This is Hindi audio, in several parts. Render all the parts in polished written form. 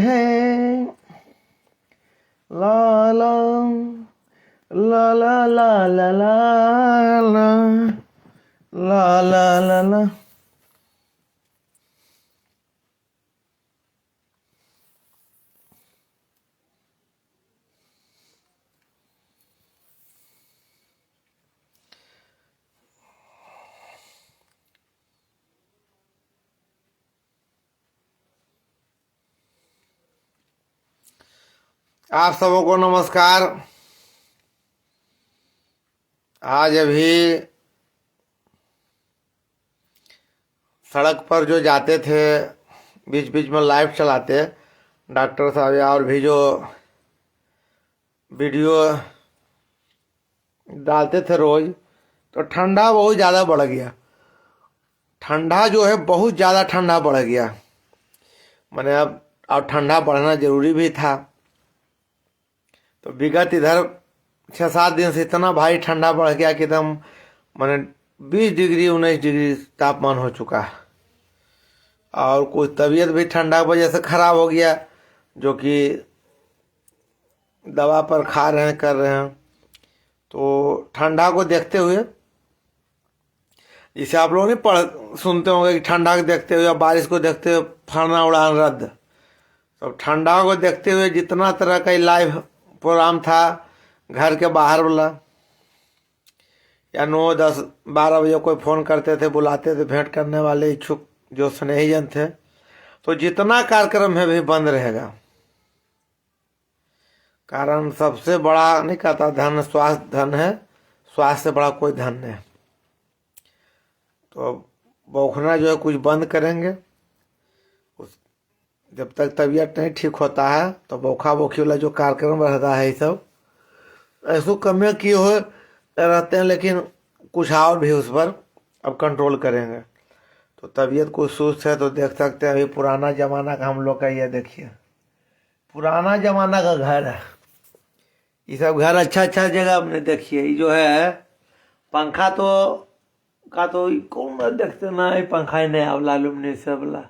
है ला ला ला ला ला ला ला ला ला ला ला ला। आप सबको नमस्कार। आज अभी सड़क पर जो जाते थे, बीच बीच में लाइव चलाते डॉक्टर साहब, और भी जो वीडियो डालते थे रोज, तो ठंडा बहुत ज़्यादा बढ़ गया। ठंडा जो है बहुत ज़्यादा ठंडा बढ़ गया। मैंने अब ठंडा बढ़ना जरूरी भी था। तो विगत इधर 6-7 दिन से इतना भारी ठंडा बढ़ गया कि एकदम मैंने 20 डिग्री 19 डिग्री तापमान हो चुका है। और कुछ तबीयत भी ठंडा की वजह से खराब हो गया, जो कि दवा पर खा रहे हैं, कर रहे हैं। तो ठंडा को देखते हुए, जिसे आप लोग नहीं सुनते होंगे कि ठंडा को देखते हुए या बारिश को देखते हुए फरना उड़ान रद्द। तो ठंडा को देखते हुए जितना तरह का लाइव प्रोग्राम था, घर के बाहर वाला, या 9, 10, 12 बजे कोई फ़ोन करते थे, बुलाते थे भेंट करने वाले इच्छुक जो स्नेहीजन थे, तो जितना कार्यक्रम है भी बंद रहेगा। कारण सबसे बड़ा नहीं कहता धन स्वास्थ्य धन है, स्वास्थ्य से बड़ा कोई धन नहीं। तो बौखना जो है कुछ बंद करेंगे। जब तक तबीयत नहीं ठीक होता है तो बौखा बौखी वाला जो कार्यक्रम रहता है, ये सब ऐसो कमियाँ किए हुए रहते हैं, लेकिन कुछ और भी उस पर अब कंट्रोल करेंगे। तो तबीयत कुछ सुस्त है तो देख सकते हैं, अभी पुराना ज़माना का हम लोग का, ये देखिए पुराना ज़माना का घर है। ये सब घर अच्छा जगह हमने देखिए। ये जो है पंखा तो कौन देखते ना, ये पंखा ही नहीं आवला लुमने से वाला।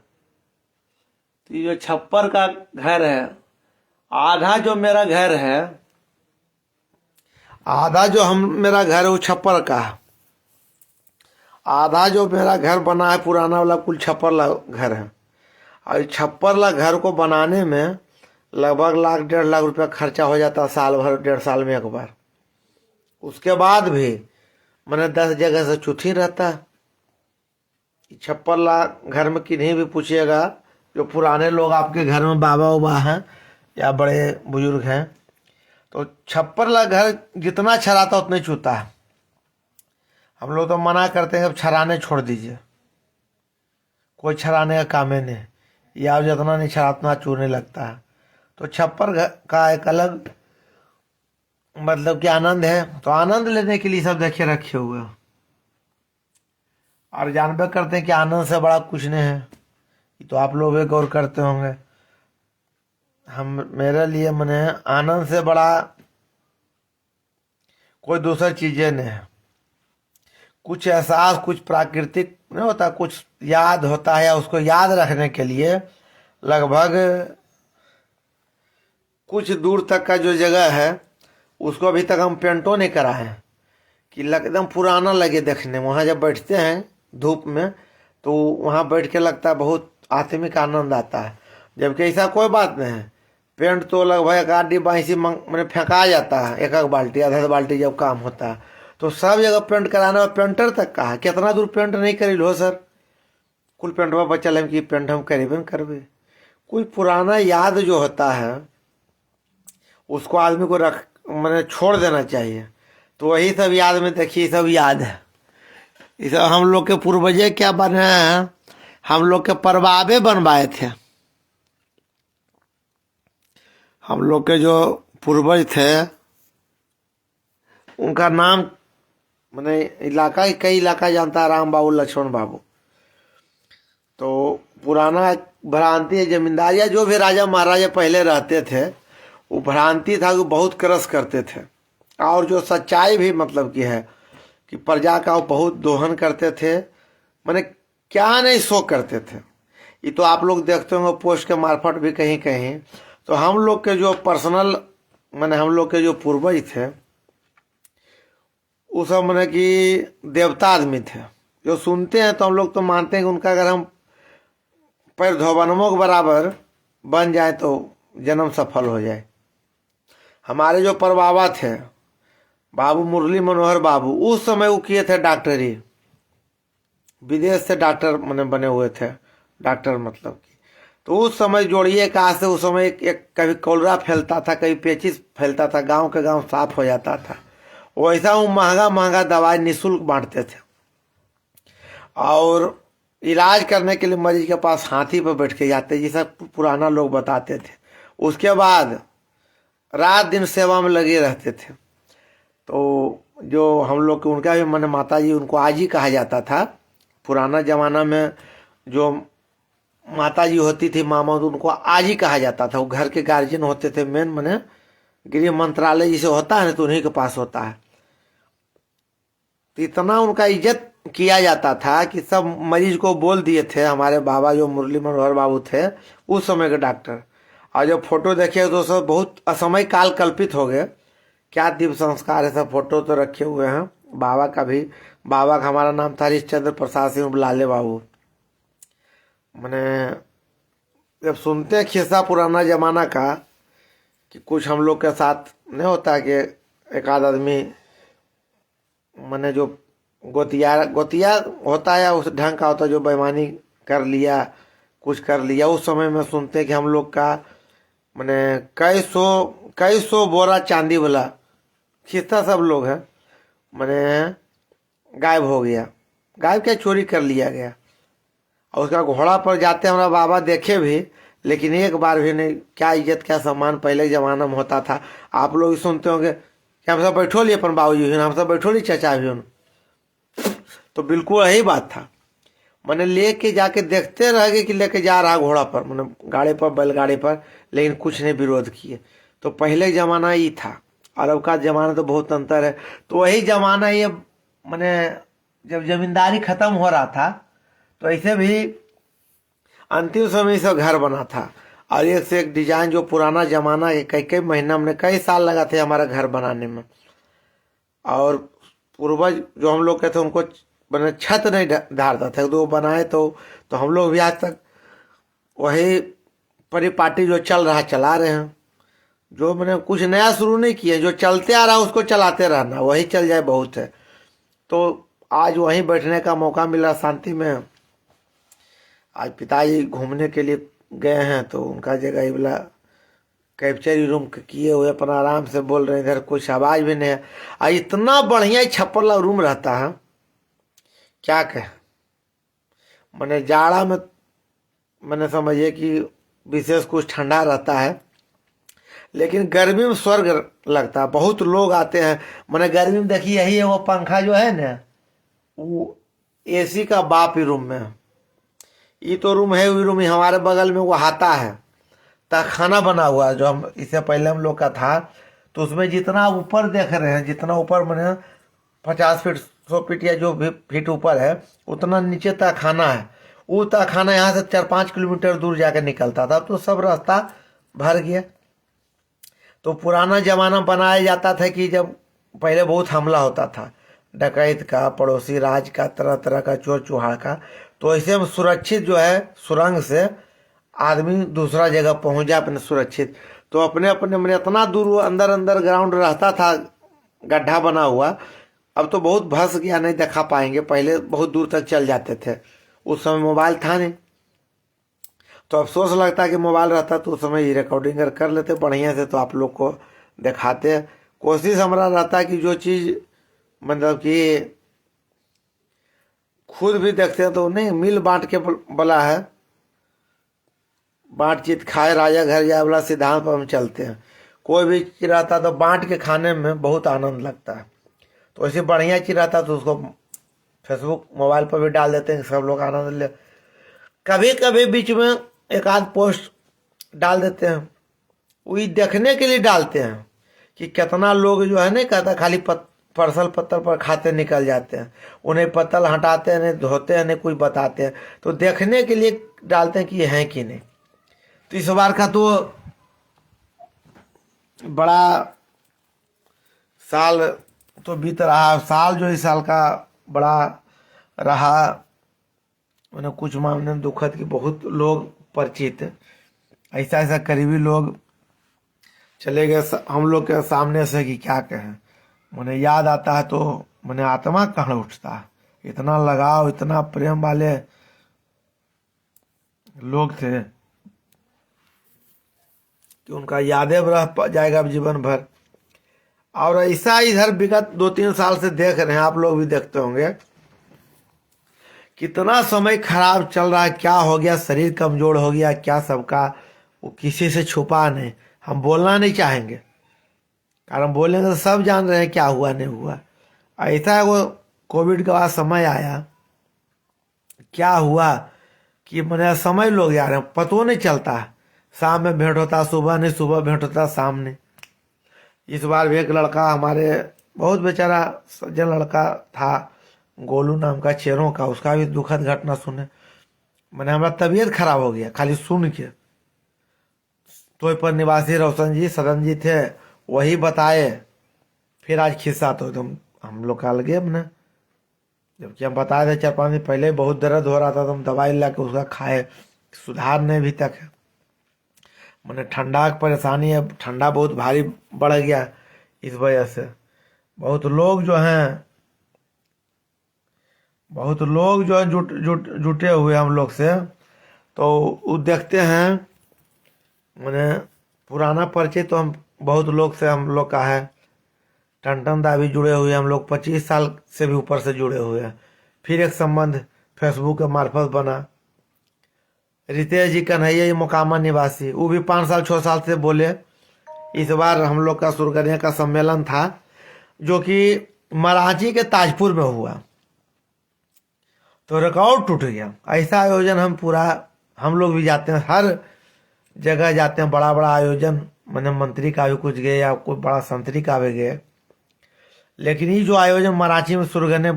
तो ये जो छप्पर का घर है, आधा जो मेरा घर है, आधा जो मेरा घर है वो छप्पर का है। आधा जो मेरा घर बना है पुराना वाला, कुल छप्पर ला घर है। और इस छप्पर ला घर को बनाने में लगभग 1 लाख 1.5 लाख रुपया खर्चा हो जाता, साल भर 1.5 साल में एक बार। उसके बाद भी मैंने 10 जगह से चुथी रहता। छप्पर ला घर में किन्हीं भी पूछिएगा, जो पुराने लोग आपके घर में बाबा उबा हैं या बड़े बुजुर्ग हैं, तो छप्पर ला घर जितना छराता उतना चूता है। हम लोग तो मना करते हैं अब छराने छोड़ दीजिए, कोई छराने का काम ही नहीं, या जितना नहीं छरा उतना चूने लगता है। तो छप्पर का एक अलग मतलब कि आनंद है। तो आनंद लेने के लिए सब देखिए रखे हुए हैं। और जानबे करते हैं कि आनंद से बड़ा कुछ नहीं है। तो आप लोग भी गौर करते होंगे, मेरे लिए मैंने आनंद से बड़ा कोई दूसरी चीजें नहीं है। कुछ एहसास, कुछ प्राकृतिक नहीं होता, कुछ याद होता है, या उसको याद रखने के लिए लगभग कुछ दूर तक का जो जगह है उसको अभी तक हम पेंटो नहीं करा है कि एकदम पुराना लगे देखने में। वहाँ जब बैठते हैं धूप में तो वहाँ बैठ के लगता है बहुत आत्मिक आनंद आता है। जबकि ऐसा कोई बात नहीं है। पेंट तो लगभग 1 आध डिब्बा ऐसी मैंने फेंका जाता है, 1 बाल्टी आधा बाल्टी जब काम होता है। तो सब जगह पेंट कराना है, पेंटर तक का है। कितना दूर पेंट नहीं करी लो सर, कुल पेंटवा बचल है कि पेंट हम करेबे न करबे। कोई पुराना याद जो होता है उसको आदमी को मैंने छोड़ देना चाहिए। तो वही सब याद में देखिए, सब याद है। ये सब हम लोग के पूर्वजे क्या बने हैं, हम लोग के परबाबे बनवाए थे। हम लोग के जो पूर्वज थे उनका नाम मैंने इलाका, कई इलाका जानता है, राम बाबू, लक्ष्मण बाबू। तो पुराना भ्रांति है, जमींदार या जो भी राजा महाराजा पहले रहते थे, वो भ्रांति था कि बहुत क्रस करते थे। और जो सच्चाई भी मतलब की है कि प्रजा का वो बहुत दोहन करते थे, मैंने क्या नहीं सो करते थे। ये तो आप लोग देखते होंगे पोस्ट के मार्फत भी कहीं कहीं। तो हम लोग के जो पर्सनल मैंने हम लोग के जो पूर्वज थे उस सब मैंने कि देवता आदमी थे। जो सुनते हैं तो हम लोग तो मानते हैं कि उनका अगर हम पैर धोबनमों के बराबर बन जाए तो जन्म सफल हो जाए। हमारे जो परबाबा थे बाबू मुरली मनोहर बाबू, उस समय वो किए थे डॉक्टरी, विदेश से डॉक्टर मैंने बने हुए थे, डॉक्टर मतलब कि। तो उस समय जोड़िए कहाँ से, उस समय एक कभी कॉलरा फैलता था, कभी पेचिस फैलता था, गांव के गांव साफ हो जाता था। वैसा वो महंगा महंगा दवाई निःशुल्क बांटते थे और इलाज करने के लिए मरीज के पास हाथी पर बैठ के जाते, जैसा पुराना लोग बताते थे। उसके बाद रात दिन सेवा में लगे रहते थे। तो जो हम लोग के उनका भी मैंने माता जी, उनको आजी कहा जाता था। पुराना जमाना में जो माता जी होती थी मामा, तो उनको आजी कहा जाता था। वो घर के गार्जियन होते थे, मेन मैंने गृह मंत्रालय जिसे होता है ना, तो उन्हीं के पास होता है। तो इतना उनका इज्जत किया जाता था कि सब मरीज को बोल दिए थे। हमारे बाबा जो मुरली मनोहर बाबू थे उस समय के डॉक्टर, और जब फोटो देखे तो सब बहुत असमय काल कल्पित हो गए। क्या दिव्य संस्कार है, सब फोटो तो रखे हुए हैं बाबा का भी। बाबा का हमारा नाम था हरिश्चंद्र प्रसाद सिंह लाले बाबू। मैंने जब सुनते हैं खिस्सा पुराना जमाना का कि कुछ हम लोग के साथ नहीं होता कि एक आध आदमी मैंने जो गोतिया होता है उस ढंग का होता है, जो बेईमानी कर लिया, कुछ कर लिया। उस समय में सुनते हैं कि हम लोग का मैंने कई सौ बोरा चांदी वाला खिस्सा सब लोग हैं मैंने गायब हो गया। गायब क्या, चोरी कर लिया गया। और उसका घोड़ा पर जाते हमारा बाबा देखे भी, लेकिन एक बार भी नहीं। क्या इज्जत क्या सम्मान पहले जमाना में होता था। आप लोग सुनते होंगे कि हम सब बैठो ली अपन बाबू जी, हम सब बैठो ली चाचा भी। तो बिल्कुल यही बात था। मैंने लेके जाके देखते रह गए कि लेके जा रहा घोड़ा पर, मैंने गाड़ी पर, बैलगाड़ी पर, लेकिन कुछ नहीं विरोध किए। तो पहले जमाना ही था और अब का जमाना तो बहुत अंतर है। तो वही जमाना ये मैंने जब जमींदारी खत्म हो रहा था तो ऐसे भी अंतिम समय से घर बना था, और एक से एक डिजाइन जो पुराना जमाना है। कई कई महीना हमने कई साल लगा थे हमारा घर बनाने में। और पूर्वज जो हम लोग कहते उनको मैंने छत नहीं ढालता था, तो वो बनाए तो हम लोग भी आज तक वही परिपाटी जो चल रहा चला रहे हैं। जो मैंने कुछ नया शुरू नहीं किया, जो चलते आ रहा उसको चलाते रहना, वही चल जाए बहुत है। तो आज वहीं बैठने का मौका मिला शांति में। आज पिताजी घूमने के लिए गए हैं तो उनका जगह ये वाला कैप्चरी रूम किए हुए अपना आराम से बोल रहे हैं, इधर कुछ आवाज भी नहीं है। और इतना बढ़िया छप्पर वाला रूम रहता है, क्या कहें। मैंने जाड़ा में मैंने समझिए कि विशेष कुछ ठंडा रहता है, लेकिन गर्मी में स्वर्ग लगता है। बहुत लोग आते हैं। मैंने गर्मी में देखी यही है, वो पंखा जो है ना, वो एसी का बाप ही रूम में है। ये तो रूम है, वही रूम ही हमारे बगल में वो हाता है खाना बना हुआ जो हम इससे पहले हम लोग का था। तो उसमें जितना ऊपर देख रहे हैं, जितना ऊपर मैंने 50 फीट 100 फीट या जो भी फीट ऊपर है, उतना नीचे तक खाना है। वो तक खाना यहाँ से 4-5 किलोमीटर दूर जाकर निकलता था। तो सब रास्ता भर गया। तो पुराना जमाना बनाया जाता था कि जब पहले बहुत हमला होता था, डकैत का, पड़ोसी राज का, तरह तरह का, चोर चुहाड़ का। तो ऐसे में सुरक्षित जो है सुरंग से आदमी दूसरा जगह पहुंच जाए अपने सुरक्षित। तो अपने अपने मैंने इतना दूर अंदर अंदर ग्राउंड रहता था, गड्ढा बना हुआ। अब तो बहुत भस गया, नहीं दिखा पाएंगे। पहले बहुत दूर तक चल जाते थे। उस समय मोबाइल था नहीं, तो अफसोस लगता कि मोबाइल रहता तो उस समय ये रिकॉर्डिंग कर लेते बढ़िया से, तो आप लोग को दिखाते। कोशिश हमारा रहता कि जो चीज़ मतलब कि खुद भी देखते हैं तो नहीं, मिल बांट के बोला है, बातचीत खाए राजा घर जाए वाला सिद्धांत पर हम चलते हैं। कोई भी चीज रहता तो बांट के खाने में बहुत आनंद लगता है। तो ऐसे बढ़िया चीज रहता तो उसको फेसबुक मोबाइल पर भी डाल देते हैं, सब लोग आनंद ले। कभी कभी बीच में एक आध पोस्ट डाल देते हैं, वही देखने के लिए डालते हैं कि कितना लोग जो है नहीं कहता खाली परसल पत्थर पर खाते निकल जाते हैं। उन्हें पत्तल हटाते हैं, नहीं धोते हैं, नहीं कुछ बताते हैं, तो देखने के लिए डालते हैं कि ये हैं कि नहीं। तो इस बार का तो बड़ा साल तो बीत रहा, साल जो इस साल का बड़ा रहा, मैंने कुछ मामले में दुखद कि बहुत लोग परिचित ऐसा ऐसा करीबी लोग चले गए हम लोग के सामने से कि क्या कहें। मैंने याद आता है तो मैंने आत्मा कहाँ उठता है। इतना लगाव, इतना प्रेम वाले लोग थे कि उनका यादें रह जाएगा जीवन भर। और ऐसा इधर विगत 2-3 साल से देख रहे हैं, आप लोग भी देखते होंगे, कितना समय खराब चल रहा है। क्या हो गया, शरीर कमजोर हो गया क्या सबका, वो किसी से छुपा नहीं। हम बोलना नहीं चाहेंगे, कारण बोलेंगे तो सब जान रहे हैं क्या हुआ नहीं हुआ। ऐसा है वो कोविड के बाद समय आया, क्या हुआ कि मैंने समझ लोग जा रहे हैं, पतो नहीं चलता। शाम में भेंट होता, सुबह नहीं, सुबह भेंट होता, शाम नहीं। इस बार भी एक लड़का हमारे बहुत बेचारा सज्जन लड़का था, गोलू नाम का, चेरों का, उसका भी दुखद घटना सुने। मैंने हमारा तबीयत खराब हो गया खाली सुन के। तो पर निवासी रोशन जी, सदन जी थे, वही बताए। फिर आज खिस्सा तो एकदम हम लोग का अलगे अपने, जबकि हम बताए थे 4-5 दिन पहले बहुत दर्द हो रहा था, तो हम दवाई ला के उसका खाए, सुधार नहीं अभी तक है। मैंने ठंडा की परेशानी है, ठंडा बहुत भारी बढ़ गया इस वजह से। बहुत लोग जो हैं, बहुत लोग जो है जुटे हुए हम लोग से, तो वो देखते हैं। मैंने पुराना परिचय तो हम बहुत लोग से हम लोग का है। टन दा भी जुड़े हुए हम लोग, 25 साल से भी ऊपर से जुड़े हुए हैं। फिर एक संबंध फेसबुक के मार्फत बना। रितेश जी कन्हैया, ये मोकामा निवासी, वो भी 5 साल 6 साल से बोले। इस बार हम लोग का सुरगनिया का सम्मेलन था जो कि मराठी के ताजपुर में हुआ, तो रिकॉर्ड टूट गया। ऐसा आयोजन हम लोग भी जाते हैं, हर जगह जाते हैं, बड़ा बड़ा आयोजन। मैंने मंत्री का भी कुछ गए या कोई बड़ा संतरी का भी गए, लेकिन ये जो आयोजन मराठी में सुरगने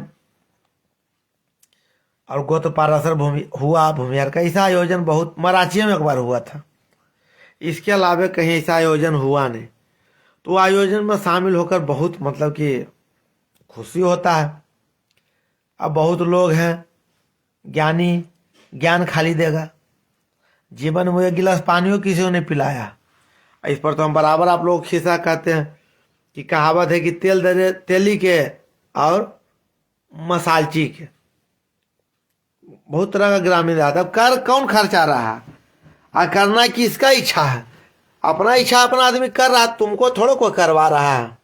और गोत्र पारासर हुआ भूमिहार का, ऐसा आयोजन बहुत मराठी में एक बार हुआ था। इसके अलावा कहीं ऐसा आयोजन हुआ नहीं। तो आयोजन में शामिल होकर बहुत मतलब कि खुशी होता है। अब बहुत लोग हैं ज्ञानी, ज्ञान खाली देगा, जीवन में एक गिलास पानियों किसी को नहीं पिलाया। इस पर तो हम बराबर आप लोग खिस्सा कहते हैं कि कहावत है कि तेल दे तेली के और मसालची के। बहुत तरह का ग्रामीण आता है। अब कर कौन खर्चा रहा है, और करना किसका इच्छा है? अपना इच्छा अपना आदमी कर रहा है, तुमको थोड़ा कोई करवा रहा है।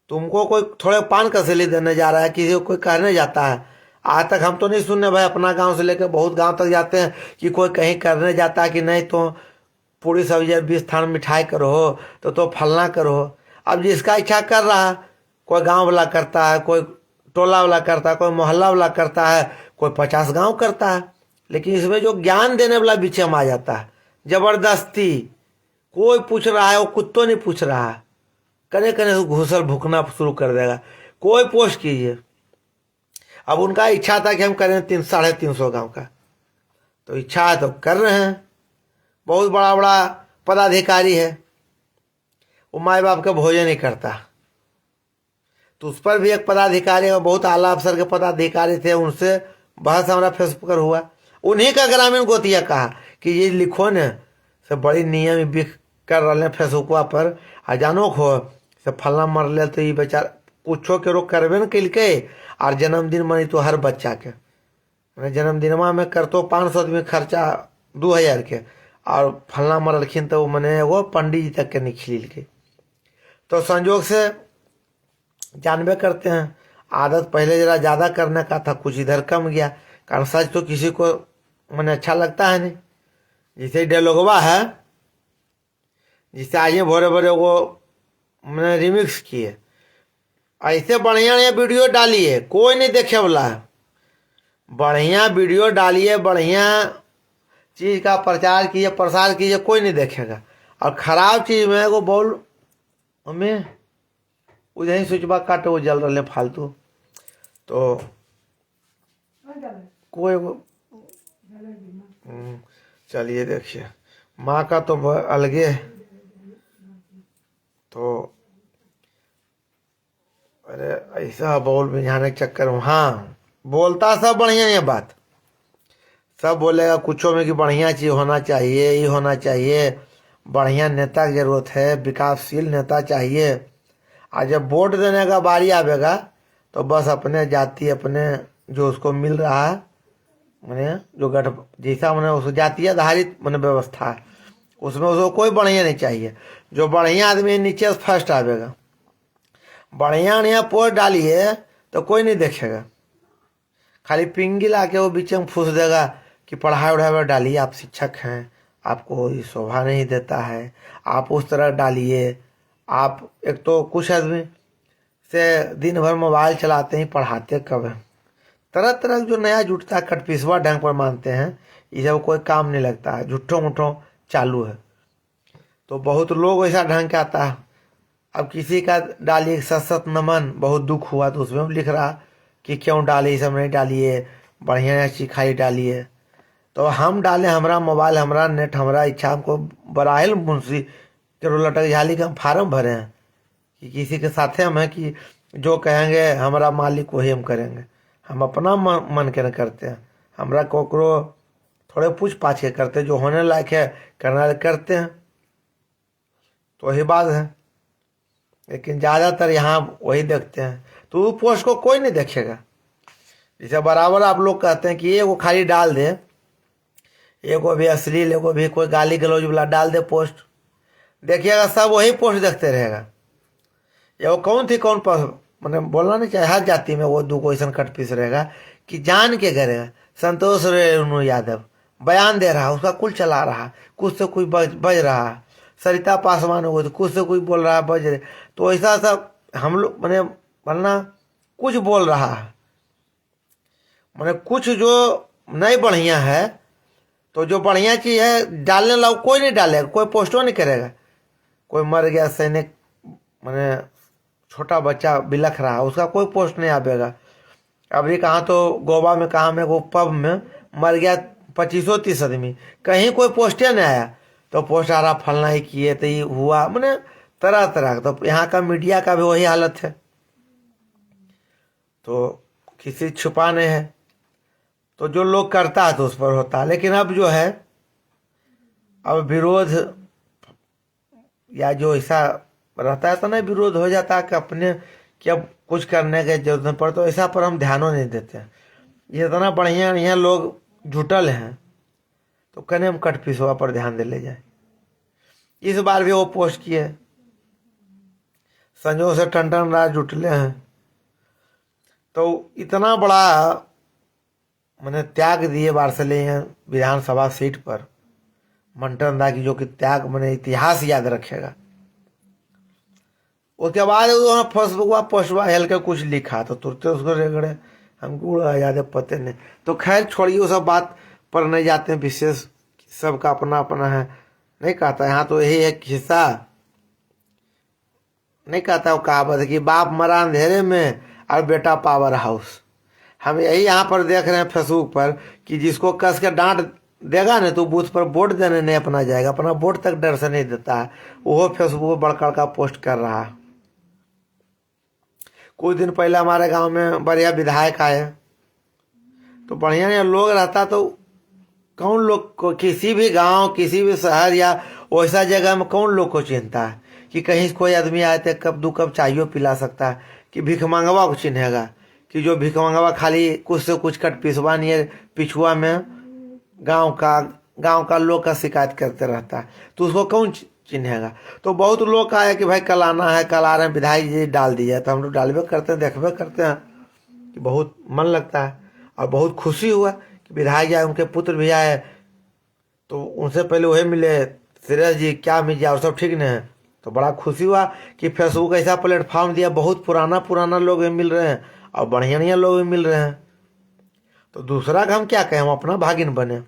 तुमको कोई थोड़े पान कसली देने जा रहा है, किसी को कोई कहने जाता है। आज तक हम तो नहीं सुनने भाई, अपना गांव से लेकर बहुत गांव तक जाते हैं कि कोई कहीं करने जाता है कि नहीं तो पूरी सब्जी 20 थान मिठाई करो तो फलना करो। अब जिसका इच्छा कर रहा है, कोई गांव वाला करता है, कोई टोला वाला करता है, कोई मोहल्ला वाला करता है, कोई 50 गांव करता है। लेकिन इसमें जो ज्ञान देने वाला बीच में आ जाता है, जबरदस्ती कोई पूछ रहा है, वो कुत्तों नहीं पूछ रहा है, कने कने घुसल भुकना शुरू कर देगा, कोई पोस्ट कीजिए। अब उनका इच्छा था कि हम करें 350 गांव का, तो इच्छा है तो कर रहे हैं। बहुत बड़ा बड़ा पदाधिकारी है, वो माए बाप का भोजन नहीं करता। तो उस पर भी एक पदाधिकारी, बहुत आला अफसर के पदाधिकारी थे, उनसे बहस हमारा फेसबुक पर हुआ। उन्हीं का ग्रामीण गोतिया कहा कि ये लिखो न से बड़ी नियम बिक कर रहे हैं फेसबुकवा पर, आ जानो खो से फलना मर ले तो ये बेचारा कुछो के रोक करबे न कल के। और जन्मदिन मनी तो हर बच्चा के जन्मदिनमा में कर तो 500 आदमी खर्चा 2000 के, और फलना मरलखिन तो मैंने वो पंडित जी तक के नहीं खिल के। तो संजोग से जानबे करते हैं, आदत पहले जरा ज़्यादा करने का था, कुछ इधर कम गया। कारण सच तो किसी को मैंने अच्छा लगता है नहीं। जैसे डायलॉगवा है, जिससे आइए भोरे भोरे वो मैंने रिमिक्स किए, ऐसे बढ़िया वीडियो डालिए, कोई नहीं देखे वाला है। बढ़िया वीडियो डालिए, बढ़िया चीज़ का प्रचार कीजिए, प्रसार कीजिए, कोई नहीं देखेगा। और ख़राब चीज़ में वो बोल हमें उधर ही स्विचबा काटे वो जल रहे फालतू। तो कोई चलिए देखिए माँ का तो अलगे है। तो अरे ऐसा बोल बिझाने के चक्कर में, हाँ बोलता सब बढ़िया ये बात, सब बोलेगा कुछों में कि बढ़िया चीज होना चाहिए, ये होना चाहिए, बढ़िया नेता की जरूरत है, विकासशील नेता चाहिए। और जब वोट देने का बारी आवेगा तो बस अपने जाति, अपने जो उसको मिल रहा है मैंने जो गठ जैसा मैंने उस जातीय आधारित मैंने व्यवस्था है उसमें उसको कोई बढ़िया नहीं चाहिए। जो बढ़िया आदमी नीचे से फर्स्ट आवेगा, बढ़िया बढ़िया पोस्ट डालिए तो कोई नहीं देखेगा, खाली पिंगी ला के वो बीच में फूस देगा कि पढ़ाई उढ़ाई में डालिए, आप शिक्षक हैं, आपको ये शोभा नहीं देता है, आप उस तरह डालिए। आप एक तो कुछ आदमी से दिन भर मोबाइल चलाते हैं, पढ़ाते कब हैं। तरह तरह जो नया जुटता है कटपिसवा ढंग पर मानते हैं, ये सब कोई काम नहीं लगता है, झूठों मूठों चालू है। तो बहुत लोग ऐसा ढंग के आता है। अब किसी का डालिए सत सत नमन, बहुत दुख हुआ तो उसमें लिख रहा कि क्यों डाले, ये सब नहीं डालिए, बढ़िया चीज खाई डालिए। तो हम डालें, हमारा मोबाइल, हमारा नेट, हमारा इच्छा, हमको बराहिल मुंशी के लटक झाली का हम फार्म भरे हैं कि किसी के साथ हम हैं कि जो कहेंगे हमारा मालिक वही हम करेंगे। हम अपना मन के न करते हैं, हमरा कोकरो थोड़े पूछ पाछ के करते, जो होने लायक है करने लायक करते हैं, तो वही बात है। लेकिन ज़्यादातर यहाँ वही देखते हैं, तो वो पोस्ट को कोई नहीं देखेगा। जैसे बराबर आप लोग कहते हैं कि ये वो खाली डाल दे, एगो भी अश्लील, एगो भी कोई गाली गलौज वाला डाल दे पोस्ट, देखिएगा सब वही पोस्ट देखते रहेगा। ये वो कौन थी कौन पर मैंने बोलना नहीं चाहिए, हर जाति में वो दो ऐसा कट पीस रहेगा कि जान के करेगा। संतोष रेणु यादव बयान दे रहा, उसका कुल चला रहा, कुछ से कुछ बज रहा, सरिता पासवान हो गई तो कुछ से कुछ बोल रहा बज रहे, तो ऐसा सब हम लोग मैंने बोलना कुछ बोल रहा है, मैंने कुछ जो नहीं बढ़िया है, तो जो बढ़िया चीज है डालने लाओ, कोई नहीं डालेगा, कोई पोस्टो नहीं करेगा। कोई मर गया सैनिक, मैंने छोटा बच्चा बिलख रहा, उसका कोई पोस्ट नहीं आवेगा। अभी कहाँ तो गोवा में कहाँ में वो पब में मर गया 25-30 आदमी, कहीं कोई पोस्टे नहीं आया, तो पोस्ट आ रहा फलना ही किए तो ये हुआ, मैंने तरह तरह। तो यहाँ का मीडिया का भी वही हालत है, तो किसी छुपा नहीं है, तो जो लोग करता है तो उस पर होता है। लेकिन अब जो है, अब विरोध या जो ऐसा रहता है तो ना विरोध हो जाता है कि अपने कि अब कुछ करने के जरूरत नहीं पड़ता, तो ऐसा पर हम ध्यानों नहीं देते। ये इतना बढ़िया बढ़िया लोग जुटल हैं, तो कने हम कट पिसवा पर ध्यान दे ले जाए। इस बार भी वो पोस्ट किए, संजोग से टंडन राज जुटले हैं, तो इतना बड़ा मैंने त्याग दिए बारसले विधानसभा सीट पर मंटन दा की, जो कि त्याग मैंने इतिहास याद रखेगा। उसके बाद फेसबुक पोस्टवा हेल के कुछ लिखा तो तुरंत उसको रेगड़े, हमको याद पते नहीं। तो खैर छोड़िए, वो सब बात पर नहीं जाते हैं, विशेष सबका अपना अपना है। नहीं कहता यहाँ तो यही एक हिस्सा नहीं कहता, वो कहावत है कि बाप मरा अंधेरे में और बेटा पावर हाउस। हम यही यहाँ पर देख रहे हैं फेसबुक पर कि जिसको कस के डांट देगा ना तो बूथ पर वोट देने नहीं अपना जाएगा, अपना वोट तक डर से नहीं देता है, वो फेसबुक पर बड़का का पोस्ट कर रहा है। कुछ दिन पहले हमारे गांव में बढ़िया विधायक आए, तो बढ़िया लोग रहता, तो कौन लोग को किसी भी गांव, किसी भी शहर या वैसा जगह में कौन लोग को चिंता है कि कहीं कोई आदमी आए तो कब 2 कप चाय पिला सकता है, कि भिख मंगवा को चिन्हेगा, कि जो भिख मंगवा खाली कुछ से कुछ कट पिसवा नहीं है, पिछुआ में गांव का लोग का शिकायत करते रहता है, तो उसको कौन चिन्हेगा। तो बहुत लोग का है कि भाई कल आना है, कल आ रहे हैं, विधायक जी डाल दिया, तो हम लोग डालबे करते हैं, देखबे करते हैं कि बहुत मन लगता है। और बहुत खुशी हुआ कि विधायक आए, उनके पुत्र भी आए, तो उनसे पहले वही मिले, श्रेयस जी क्या मिल जाए और सब ठीक नहीं है। तो बड़ा खुशी हुआ कि फेसबुक ऐसा प्लेटफॉर्म दिया, बहुत पुराना लोग भी मिल रहे हैं और बढ़िया बढ़िया लोग भी मिल रहे हैं। तो दूसरा का हम क्या कहें, हम अपना भागिन बने।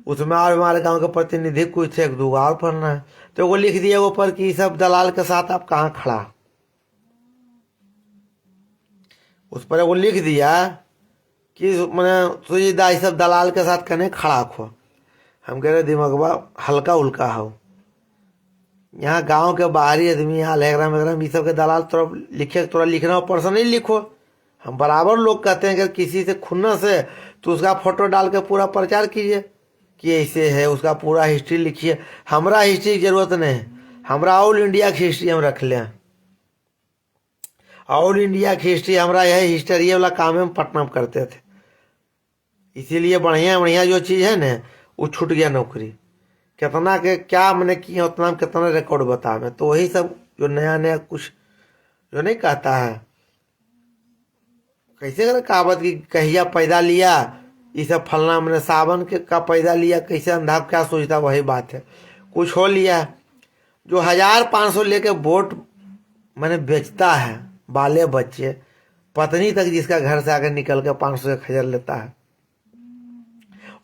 उसमें और हमारे गांव के प्रतिनिधि कुछ थे, 1-2 और पढ़ना है, तो वो लिख दिया ऊपर कि सब दलाल के साथ आप कहाँ खड़ा। उस पर वो लिख दिया कि मैंने सुजीदा ये सब दलाल के साथ कने खड़ा खो। हम कह रहे दिमागवा हल्का उल्का हो, यहाँ गांव के बाहरी आदमी यहाँ लेगराम वेगराम ये सब के दलाल तोरा लिखे, तोरा लिखना ऊपर से नहीं लिखो। हम बराबर लोग कहते हैं कि किसी से खुन्नस है तो उसका फोटो डाल के पूरा प्रचार कीजिए कि ऐसे है, उसका पूरा हिस्ट्री लिखिए। हमरा हिस्ट्री की जरूरत नहीं है, हमरा ऑल इंडिया की हिस्ट्री हम रख लें। ऑल इंडिया की हिस्ट्री हमरा यह हिस्ट्री वाला काम हम पटना में करते थे, इसीलिए बढ़िया बढ़िया जो चीज़ है ना वो छूट गया नौकरी। कितना के क्या मैंने किया उतना में कितना रिकॉर्ड बता में, तो वही सब जो नया नया कुछ जो नहीं कहता है कैसे करे कहावत की कहिया पैदा लिया ये सब फलना मैंने सावन के का पैदा लिया कैसे अंधा क्या सोचता, वही बात है। कुछ हो लिया जो 1500 लेके वोट मैंने बेचता है, बाले बच्चे पत्नी तक जिसका घर से आकर निकल के 500-1000 लेता है,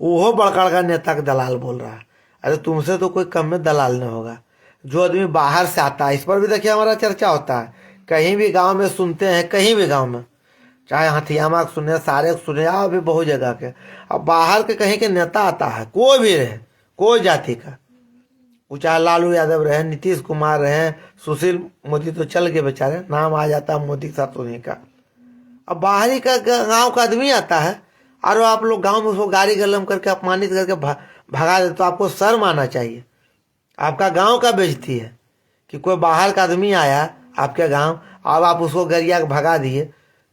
वो बड़का बड़का नेता का दलाल बोल रहा है। अरे तुमसे तो कोई कम में दलाल नहीं होगा। जो आदमी बाहर से आता है, इस पर भी देखिए हमारा चर्चा होता है, कहीं भी गांव में सुनते हैं, कहीं भी गांव में चाहे हथियामा के सुने, सारे के सुने, या भी बहुत जगह के। अब बाहर के कहीं के नेता आता है, कोई भी रहे, कोई जाति का, वो चाहे लालू यादव रहे, नीतीश कुमार रहे, सुशील मोदी तो चल के बेचारे, नाम आ जाता है मोदी के साथ उन्हीं का। अब बाहरी का गांव का आदमी आता है और आप लोग गांव में उसको गाली गलम करके अपमानित करके भगा दे, तो आपको शर्म आना चाहिए। आपका गांव का बेइज्जती है कि कोई बाहर का आदमी आया आपके गांव, अब आप उसको गरिया के भगा दिए,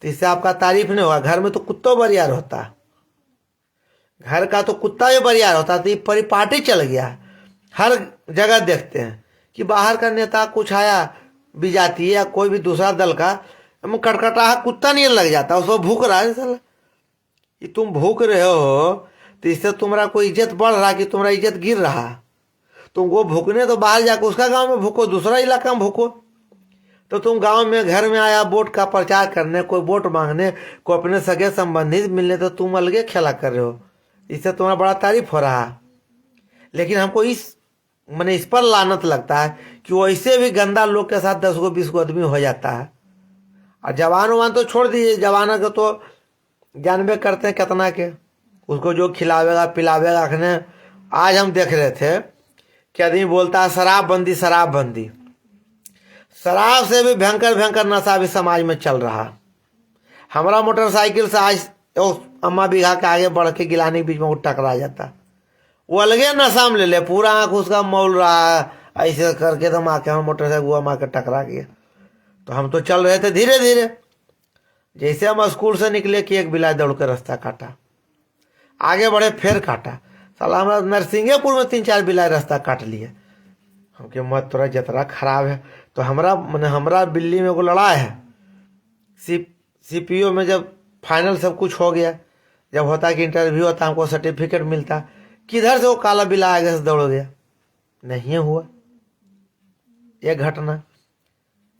तो इससे आपका तारीफ नहीं होगा। घर में तो कुत्तों बरियार होता है, घर का तो कुत्ता भी बरियार होता है। तो ये परिपाटी चल गया है, हर जगह देखते हैं कि बाहर का नेता कुछ आया बीजाती या कोई भी दूसरा दल का, कटकटा कुत्ता नहीं लग जाता, उसको भूख रहा है साला। ये तुम भूख रहे हो तो इससे तुम्हारा कोई इज्जत बढ़ रहा कि तुम्हारा इज्जत गिर रहा। तुमको भूखने तो बाहर जाकर उसका गांव में भूखो, दूसरा इलाका में भूखो। तो तुम गांव में घर में आया वोट का प्रचार करने, कोई वोट मांगने, कोई अपने सगे संबंधित मिलने, तो तुम अलगे खेला कर रहे हो, इससे तुम्हारा बड़ा तारीफ हो रहा। लेकिन हमको इस पर लानत लगता है कि वो ऐसे भी गंदा लोग के साथ 10 गो 20 गो आदमी हो जाता है। और जवान ववान तो छोड़ दीजिए, जवाना को तो जानबे करते हैं कितना के, उसको जो खिलावेगा पिलावेगा। रखने आज हम देख रहे थे कि आदमी बोलता है शराबबंदी शराबबंदी, शराब से भी भयंकर भयंकर नशा भी समाज में चल रहा। हमारा मोटरसाइकिल से आज अम्मा बीघा के आगे बढ़ के गिलानी के बीच में वो टकरा जाता, वो अलगे नशा में ले ले, पूरा आँख उसका मौल रहा है, ऐसे करके तो माँ के हम मोटरसाइकिल हुआ माँ के टकरा गया। तो हम तो चल रहे थे धीरे धीरे, जैसे हम स्कूल से निकले कि एक बिलाई दौड़ कर रास्ता काटा, आगे बढ़े फिर काटा। साला हमारा नरसिंहपुर में 3-4 बिलाई रास्ता काट लिए। हमके मत तोरा जतरा खराब है। तो हमरा बिल्ली में एगो लड़ा है, सीपीओ में जब फाइनल सब कुछ हो गया, जब होता कि इंटरव्यू होता हमको सर्टिफिकेट मिलता, किधर से वो काला बिल्ला आगे से दौड़ गया। नहीं हुआ ये घटना।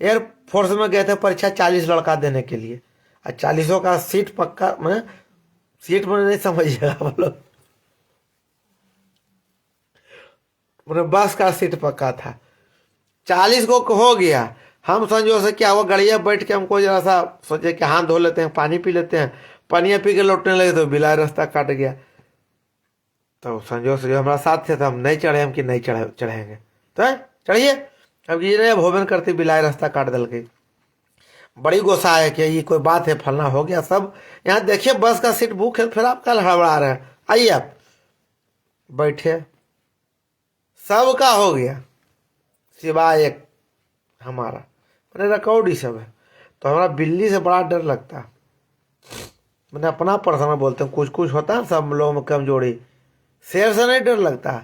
एयरफोर्स में गए थे परीक्षा 40 लड़का देने के लिए, और 40 का सीट पक्का, मैं सीट में नहीं समझिएगा बोलो, मैंने बस का सीट पक्का था। 40 को हो गया। हम संजोग से क्या हुआ, गड़िया बैठ के हमको जरा सा सोचे कि हाथ धो लेते हैं, पानी पी लेते हैं, पानी पी के लौटने लगे तो बिलाय रास्ता काट गया। तो संजोग से जो हमारा साथ थे तो हम नहीं चढ़े, हम कि नहीं चढ़ेंगे तो चढ़िए। अब ये नहीं भोजन करते बिलाय रास्ता काट दल के, बड़ी गुस्सा है कि ये कोई बात है, फलना हो गया सब। यहाँ देखिए बस का सीट बुक है, फिर आप कल हड़बड़ा रहे हैं, आइए आप बैठे, सबका हो गया सिवाय एक हमारा, मैंने रिकॉर्ड ही सब है। तो हमारा बिल्ली से बड़ा डर लगता है, मैंने अपना पर्सनल बोलते हैं, कुछ कुछ होता है सब लोगों में कमजोरी। शेर से नहीं डर लगता,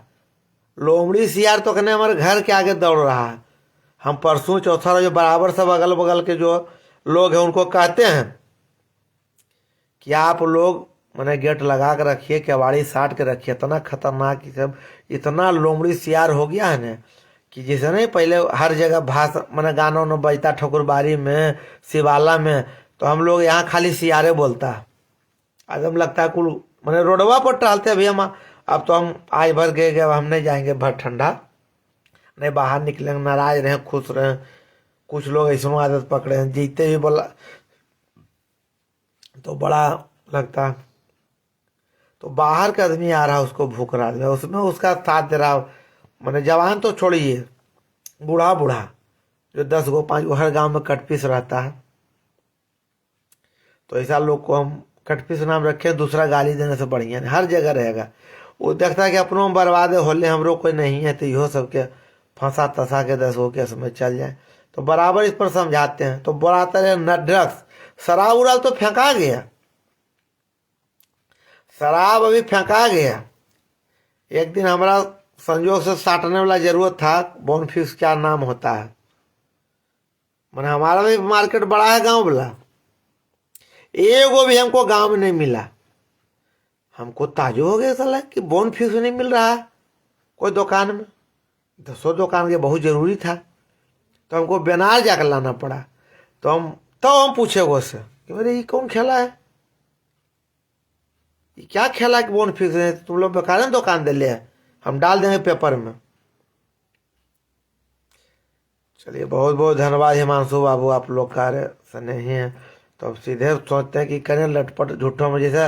लोमड़ी सियार तो कहने हमारे घर के आगे दौड़ रहा है। हम परसों चौथा जो बराबर सब अगल बगल के जो लोग हैं उनको कहते हैं कि आप लोग मैंने गेट लगा कर रखिए, केवाड़ी साट के रखिए। इतना खतरनाक कि सब इतना लोमड़ी सियार हो गया है ना कि जैसे नहीं पहले हर जगह भाषा मैंने गाना उन्होंने बजता, ठकुरबाड़ी में, शिवाला में, तो हम लोग यहाँ खाली सियारे बोलता है। एकदम लगता है कुल मैंने रोडवा पर टहलते भैया, अब तो हम आज भर गए, अब हम नहीं जाएंगे, भर ठंडा नहीं बाहर निकलेंगे, नाराज रहें खुश रहें। कुछ लोग ऐसा आदत पकड़े हैं, जीते भी बोला तो बड़ा लगता। तो बाहर का आदमी आ रहा, उसको भूख रहा है, उसमें उसका साथ दे रहा, मैंने जवान तो छोड़िए, बूढ़ा बूढ़ा जो 10 गो 5 गो हर गांव में कटपीस रहता है। तो ऐसा लोग को हम कटपीस नाम रखे, दूसरा गाली देने से बढ़िया नहीं, हर जगह रहेगा। वो देखता है कि अपनों में बर्बादे होले, हमरो कोई नहीं है, तो इहो सबके फंसा तसा के 10 गो के समय चल जाए। तो बराबर इस पर समझाते हैं। तो बोलाता है न ड्रग्स, शराब उराब तो फेंका गया, शराब अभी फेंका गया। एक दिन हमारा संजोग से साटने वाला जरूरत था, बोनफिक्स क्या नाम होता है, मैंने हमारा भी मार्केट बड़ा है गांव वाला, एगो भी हमको गांव में नहीं मिला। हमको ताजुब हो गया साला कि बोनफिक्स नहीं मिल रहा है कोई दुकान में। 10 दुकान के बहुत जरूरी था, तो हमको बेनार जाकर लाना पड़ा। तो हम पूछे वो से कि मेरे ये कौन खेला है, ये क्या खेला कि बोनफिक्स है, तुम लोग बेकार है दुकान दे ले, हम डाल देंगे पेपर में। चलिए बहुत बहुत धन्यवाद हिमांशु बाबू, आप लोग कार्य स्नेही हैं। तो अब सीधे सोचते हैं कि करें लटपट झूठों में, जैसे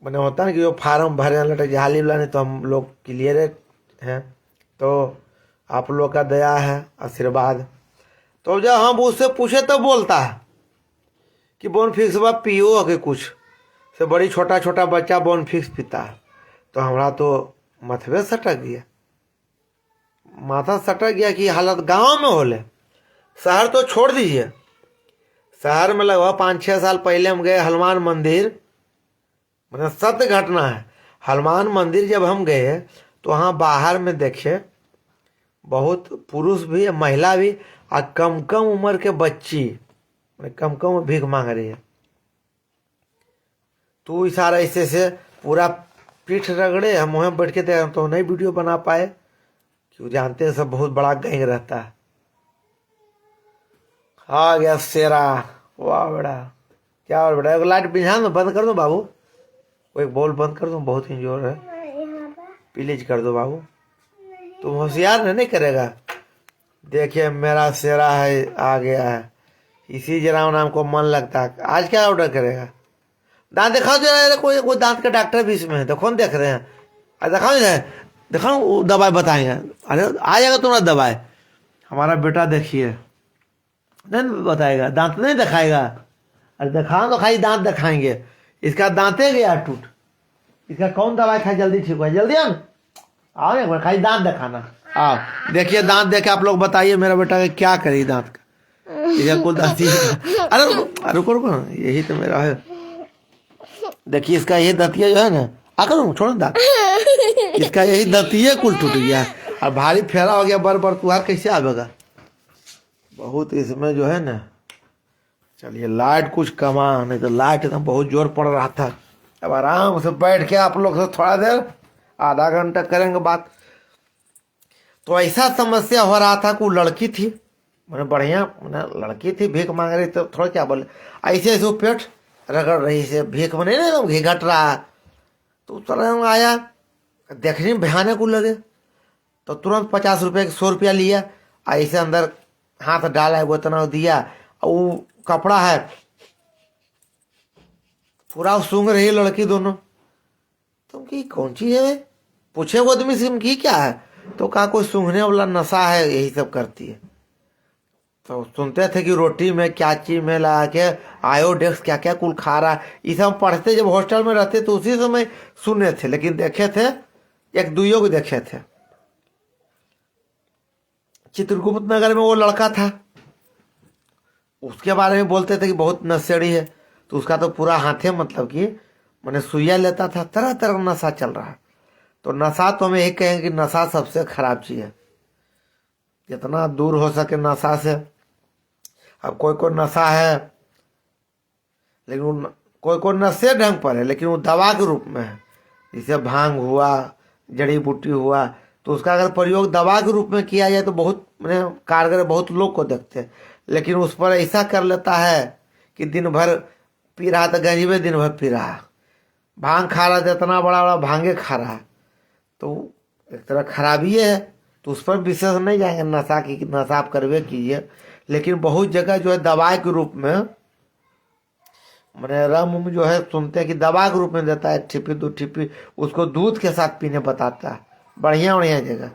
मैंने होता है कि जो फार्म भरे लटक झाली वाला, नहीं तो हम लोग क्लियर हैं। तो आप लोग का दया है, आशीर्वाद। तो जब हम उससे पूछे तो बोलता है कि बोनफिक्स बा पियो के कुछ से बड़ी छोटा छोटा बच्चा बोनफिक्स पीता है। तो हमारा तो मथवे सटक गया, माथा सटक गया कि हालत गांव में होले। शहर तो छोड़ दीजिए, शहर में लगभग 5-6 साल पहले हम गए हनुमान मंदिर, मतलब सत्य घटना है। हनुमान मंदिर जब हम गए तो वहाँ बाहर में देखे बहुत पुरुष भी महिला भी, और कम कम उम्र के बच्ची, कम कम भीख मांग रही है। तो इशारा ऐसे से पूरा पीठ रगड़े, हम वहाँ बैठ के देख तो नहीं वीडियो बना पाए, क्यों जानते हैं सब बहुत बड़ा गैंग रहता है। आ गया शेरा, वाह बेटा, क्या और बेटा, एक लाइट बिझा दो, बंद कर दो बाबू, वो एक बॉल बंद कर दो, बहुत ही जोर है, प्लीज कर दो बाबू, तुम होशियार नहीं करेगा। देखिए मेरा शेरा है, आ गया है, इसी जरा नाम को मन लगता है। आज क्या ऑर्डर करेगा, दांत दिखाओ जरा, कोई दांत का डॉक्टर भी इसमें है, देखो देख रहे हैं, अरे दिखाओ दवाई बताएंगे। अरे आ जाएगा तुम्हारा दवाई, हमारा बेटा देखिए नहीं बताएगा, दांत नहीं दिखाएगा। अरे दिखाओ तो खाई, दांत दिखाएंगे, इसका दांते गया टूट, इसका कौन दवाई खाए जल्दी ठीक हो, जल्दी आओ एक बार, खाई दांत दिखाना, आओ देखिए दांत देखे आप लोग बताइए मेरा बेटा क्या करे दांत का, इसका कुल दांत। अरे रुको रुको, यही तो मेरा है, देखिए इसका यही दंतिया जो है ना, आकर छोड़ो दांत, इसका यही दंतिया कुल टूट गया, और भारी फेरा हो गया, बर तुहार कैसे आवेगा, बहुत इसमें जो है ना। चलिए लाइट कुछ कमा, नहीं तो लाइट एकदम बहुत जोर पड़ रहा था। अब आराम से बैठ के आप लोग से थोड़ा देर आधा घंटा करेंगे बात। तो ऐसा समस्या हो रहा था कि वो लड़की थी, मैंने बढ़िया लड़की थी, भीख मांग रही, तो थोड़ा क्या बोले, ऐसे ऐसे पेट रगड़ रही से, भीख में नहीं घी घट रहा। तो तरह आया, देखने में भयानक को लगे, तो तुरंत 50 रुपये 100 रुपया लिया, ऐसे अंदर हाथ डाला, वो इतना दिया, और वो कपड़ा है पूरा सूंघ रही लड़की दोनों। तुम की कौन चीज है, पूछे वो आदमी से की क्या है, तो कहा कोई सूंघने वाला नशा है, यही सब करती है। तो सुनते थे कि रोटी में क्या चीज में लगा के आयोडेक्स क्या क्या कुल खा रहा है, ये सब पढ़ते जब हॉस्टल में रहते तो उसी समय सुने थे, लेकिन देखे थे एक दुइयों को देखे थे। चित्रगुप्त नगर में वो लड़का था, उसके बारे में बोलते थे कि बहुत नशेड़ी है, तो उसका तो पूरा हाथे मतलब कि मैंने सुइया लेता था, तरह तरह का नशा चल रहा है। तो नशा तो हम यही कहेंगे कि नशा सबसे खराब चीज है, जितना दूर हो सके नशा से। अब कोई कोई नशा है, लेकिन कोई नशे ढंग पर है, लेकिन वो दवा के रूप में है, जैसे भांग हुआ, जड़ी बूटी हुआ, तो उसका अगर प्रयोग दवा के रूप में किया जाए तो बहुत मैंने कारगर, बहुत लोग को देखते हैं। लेकिन उस पर ऐसा कर लेता है कि दिन भर पी रहा, तो गंजीबे दिन भर पी रहा, भांग खा रहा था, इतना बड़ा बड़ा भांगे खा रहा, तो एक तरह खराबी है। तो उस पर विशेष नहीं जाएंगे नशा की, नशा आप करवे कीजिए, लेकिन बहुत जगह जो है दवाई के रूप में मैंने रम जो है सुनते हैं कि दवा के रूप में देता है, 1 ठीपी 2 ठीपी, उसको दूध के साथ पीने बताता है, बढ़िया बढ़िया जगह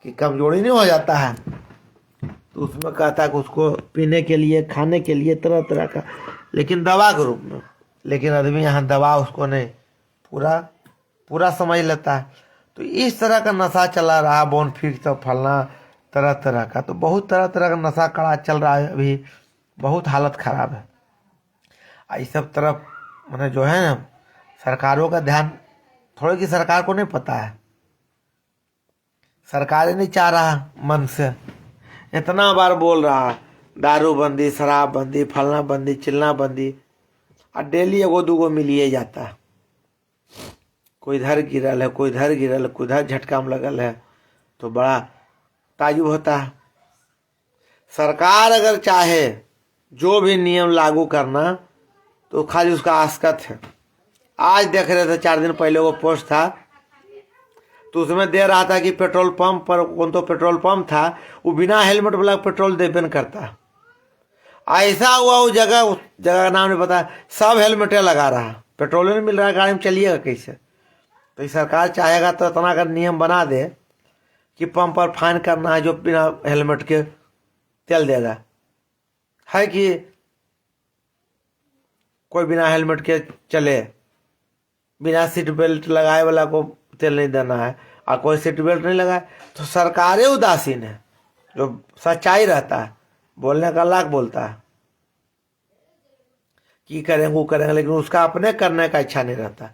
कि कमजोरी नहीं हो जाता है। तो उसमें कहता है कि उसको पीने के लिए, खाने के लिए तरह तरह का, लेकिन दवा के रूप में। लेकिन आदमी यहाँ दवा उसको नहीं, पूरा पूरा समझ लेता है। तो इस तरह का नशा चला रहा, बोनफिक तो फलना तरह तरह का, तो बहुत तरह तरह का नशा कड़ा चल रहा है अभी, बहुत हालत खराब है। इस सब तरफ मैंने जो है ना सरकारों का ध्यान, थोड़े की सरकार को नहीं पता है, सरकार ही नहीं चाह रहा मन से, इतना बार बोल रहा दारू बंदी, शराब बंदी, फलना बंदी, चिलना बंदी, और डेली एगो दूगो मिलिए जाता है। कोई इधर गिरल है, कोई इधर गिरल है, कोई इधर झटका में लगल है, तो बड़ा ताजुब होता है। सरकार अगर चाहे जो भी नियम लागू करना तो खाली उसका आस्कत है। आज देख रहे थे 4 दिन पहले वो पोस्ट था, तो उसमें दे रहा था कि पेट्रोल पंप पर, कौन तो पेट्रोल पंप था, वो बिना हेलमेट वाला पेट्रोल देबे न करता। ऐसा हुआ उस जगह का नाम नहीं पता, सब हेलमेटें लगा रहा, पेट्रोल नहीं मिल रहा है, गाड़ी में चलिएगा कैसे। तो सरकार चाहेगा तो इतना अगर नियम बना दे कि पंप पर फाइन करना है जो बिना हेलमेट के तेल देगा, है कि कोई बिना हेलमेट के चले, बिना सीट बेल्ट लगाए वाला को तेल नहीं देना है, और कोई सीट बेल्ट नहीं लगाए तो सरकारें उदासीन है। जो सच्चाई रहता है, बोलने का लाख बोलता है कि करेंगे वो करेंगे, लेकिन उसका अपने करने का इच्छा नहीं रहता।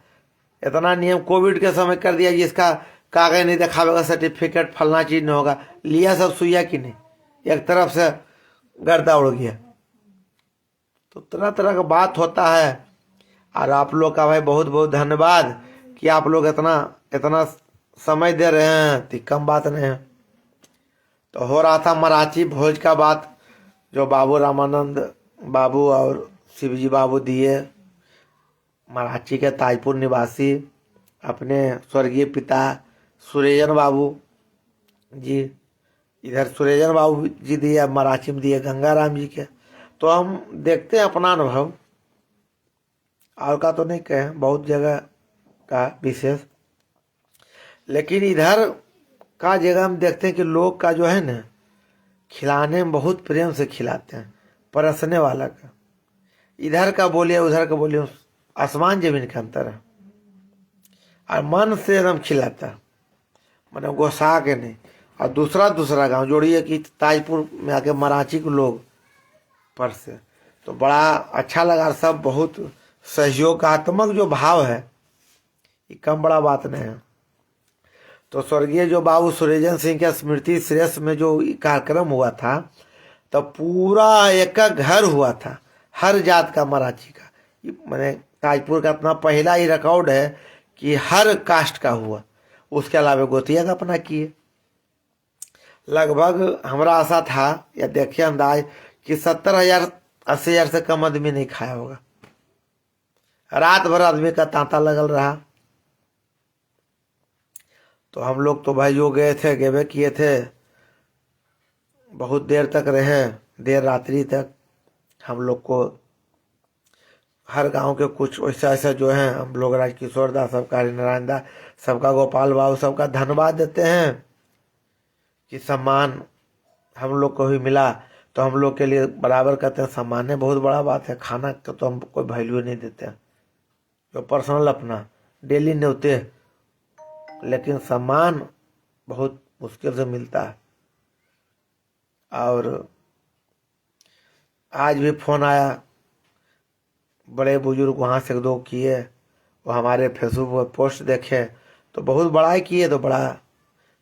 इतना नियम कोविड के समय कर दिया, जिसका कागज नहीं दिखावेगा, सर्टिफिकेट फलना चीज नहीं होगा, लिया सब सुइया कि नहीं, एक तरफ से गर्दा उड़ गया। तो तरह तरह का बात होता है। और आप लोग का भाई बहुत बहुत धन्यवाद कि आप लोग इतना इतना समय दे रहे हैं, तो कम बात नहीं है। तो हो रहा था मराठी भोज का बात, जो बाबू रामानंद बाबू और शिवजी बाबू दिए, मराठी के ताजपुर निवासी, अपने स्वर्गीय पिता सुरेजन बाबू जी, इधर सुरेजन बाबू जी दिए, मराठी में दिए गंगाराम जी के। तो हम देखते हैं अपना अनुभव, और का तो नहीं कहें, बहुत जगह का विशेष, लेकिन इधर का जगह हम देखते हैं कि लोग का जो है ना, खिलाने में बहुत प्रेम से खिलाते हैं, परसने वाला का। इधर का बोलिए उधर का बोलिए, आसमान जमीन का अंतर है। और मन से एकदम खिलाता, मैंने गोसा के नहीं। और दूसरा गांव जोड़िए कि ताजपुर में आके मराठी के लोग पर से, तो बड़ा अच्छा लगा। सब बहुत सहयोगात्मक जो भाव है, ये कम बड़ा बात नहीं है। तो स्वर्गीय जो बाबू सुरेजन सिंह के स्मृति श्रेष्ठ में जो कार्यक्रम हुआ था, तो पूरा एक घर हुआ था, हर जात का मराठी का। मैंने ताजपुर का अपना पहला ही रिकॉर्ड है कि हर कास्ट का हुआ, उसके अलावा गोतिया का अपना किए। लगभग हमारा आशा था या देखिए अंदाज कि 70,000 80,000 से कम आदमी नहीं खाया होगा। रात भर आदमी का तांता लगल रहा। तो हम लोग तो भाई जो गए थे, गेबे किए थे, बहुत देर तक रहे, देर रात्रि तक। हम लोग को हर गांव के कुछ ऐसा ऐसा जो हैं, हम लोग राजकिशोर दास सबका, हरिनारायण दास सबका, गोपाल बाबू सबका धन्यवाद देते हैं कि सम्मान हम लोग को भी मिला। तो हम लोग के लिए बराबर कहते हैं, सम्मान है बहुत बड़ा बात है। खाना का तो हम कोई वैल्यू नहीं देते हैं, जो पर्सनल अपना डेली नहीं होते, लेकिन सम्मान बहुत मुश्किल से मिलता है। और आज भी फोन आया, बड़े बुजुर्ग वहाँ से 2 किए, वो हमारे फेसबुक पर पोस्ट देखे तो बहुत बड़ाई किए, तो बड़ा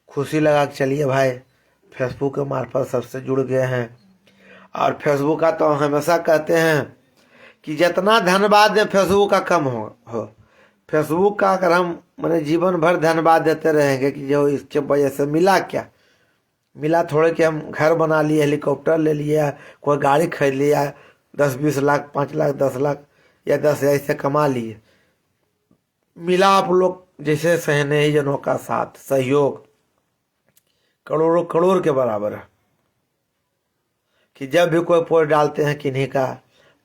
खुशी लगा कि चलिए भाई फेसबुक के मार्फत सबसे जुड़ गए हैं। और फेसबुक का तो हमेशा कहते हैं कि जितना धन्यवाद दें फेसबुक का कम हो। फेसबुक का अगर हम मैंने जीवन भर धन्यवाद देते रहेंगे कि जो इसके वजह से मिला, क्या मिला, थोड़े कि हम घर बना लिए, हेलीकॉप्टर ले लिया, कोई गाड़ी खरीद लिया, 10-20 लाख, 5 लाख, 10 लाख या 10,000 से कमा लिए। मिला आप लोग जैसे सहने जनों का साथ सहयोग करोड़ों करोड़ के बराबर है। कि जब भी कोई पोस्ट डालते हैं किन्हीं का,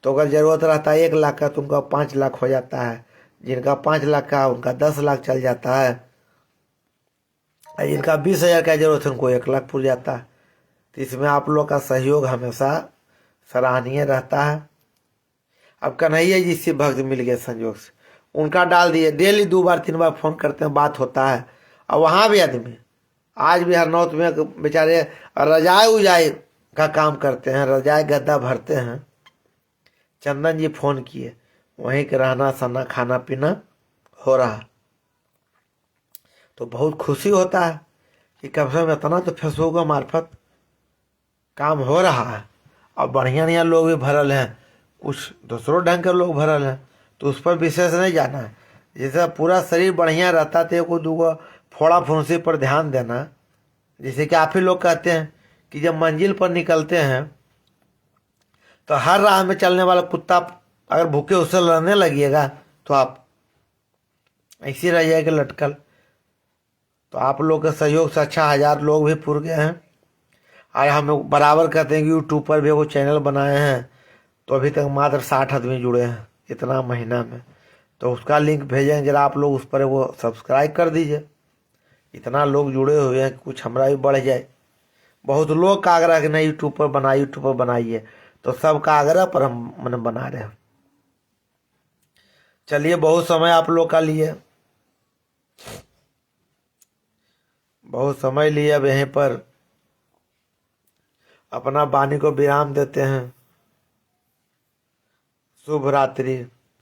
तो अगर ज़रूरत रहता है 1 लाख का तो उनका 5 लाख हो जाता है। जिनका 5 लाख का उनका 10 लाख चल जाता है, और जिनका 20,000 का जरूरत है उनको 1 लाख पुर जाता है। तो इसमें आप लोग का सहयोग हमेशा सराहनीय रहता है। अब कन्हैया जी से भक्त मिल गए संयोग से, उनका डाल दिए, डेली 2 बार 3 बार फोन करते हैं, बात होता है। और वहाँ भी आदमी आज भी हरनौत में बेचारे रजाई उजाई का काम करते हैं, रजाई गद्दा भरते हैं। चंदन जी फोन किए, वहीं के रहना सहना खाना पीना हो रहा, तो बहुत खुशी होता है कि कम से कम इतना तो फेसबुक के मार्फत काम हो रहा है। और बढ़िया बढ़िया लोग भी भरल हैं, कुछ दूसरों ढंग के लोग भरल हैं, तो उस पर विशेष नहीं जाना है। जैसे पूरा शरीर बढ़िया रहता तो को दूगो फोड़ा फुंसी पर ध्यान देना। जैसे कि आप ही लोग कहते हैं कि जब मंजिल पर निकलते हैं तो हर राह में चलने वाला कुत्ता अगर भूखे उससे लड़ने लगिएगा तो आप ऐसे रह जाएगा लटकल। तो आप लोग के सहयोग से अच्छा 1000 लोग भी पुर गए हैं। और हम लोग बराबर कहते हैं कि यूट्यूब पर भी वो चैनल बनाए हैं, तो अभी तक मात्र 60 आदमी जुड़े हैं इतना महीना में। तो उसका लिंक भेजेंगे, जरा आप लोग उस पर वो सब्सक्राइब कर दीजिए। इतना लोग जुड़े हुए हैं कि कुछ हमारा भी बढ़ जाए। बहुत लोग का आग्रह कि नहीं यूट्यूब पर बनाइए, यूट्यूब पर बनाइए, तो सबका आग्रह पर हम मैंने बना रहे हैं। चलिए, बहुत समय आप लोग का लिए, बहुत समय लिए। अब यहीं पर अपना वाणी को विराम देते हैं। शुभ रात्रि।